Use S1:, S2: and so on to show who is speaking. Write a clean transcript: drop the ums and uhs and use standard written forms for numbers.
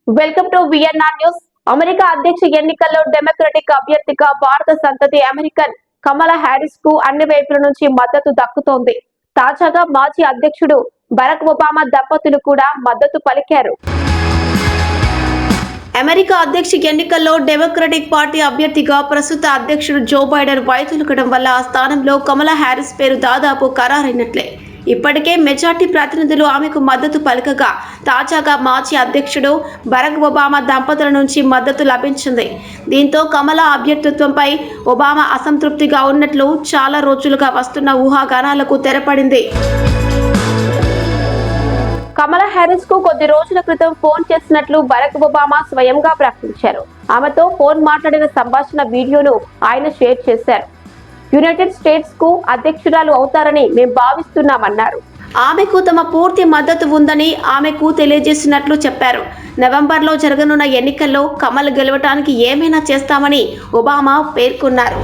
S1: Welcome to VNR news. America అధ్యక్ష ఎన్నికల్లో democratic అభ్యర్థిగా భారత సంతతి అమెరికన్ కమలా హ్యారిస్ కు అన్ని వైపుల నుంచి మద్దతు దక్కుతోంది. తాజాగా మాజీ అధ్యక్షుడు బరాక్ ఒబామా దంపతులు కూడా మద్దతు పలికారు. అమెరికా అధ్యక్ష ఎన్నికల్లో డెమోక్రటిక్ పార్టీ అభ్యర్థిగా ప్రస్తుత అధ్యక్షుడు జో బైడెన్ వైదొలగడం వల్ల ఆ స్థానంలో కమలా హ్యారిస్ పేరు దాదాపు ఖరారైనట్లే. ఇప్పటికే మెజార్టీ ప్రతినిధులు ఆమెకు మద్దతు పలకగా తాజాగా మాజీ అధ్యక్షుడు బరాక్ ఒబామా దంపతుల నుంచి మద్దతు లభించింది. దీంతో కమలా అభ్యర్థిత్వంపై ఒబామా అసంతృప్తిగా ఉన్నట్లు చాలా రోజులుగా వస్తున్న ఊహాగానాలకు తెరపడింది. కమలా హ్యారిస్ కు కొద్ది రోజుల క్రితం ఫోన్ చేసినట్లు బరాక్ ఒబామా స్వయంగా ప్రకటించారు. ఆమెతో ఫోన్ మాట్లాడిన సంభాషణ వీడియోను ఆయన షేర్ చేశారు. యునైటెడ్ స్టేట్స్ కు అధ్యక్షురాలు అవుతారని మేము భావిస్తున్నామన్నారు. ఆమెకు తమ పూర్తి మద్దతు ఉందని ఆమెకు తెలియజేసినట్లు చెప్పారు. నవంబర్లో జరగనున్న ఎన్నికల్లో కమల్ గెలవటానికి ఏమైనా చేస్తామని ఒబామా పేర్కొన్నారు.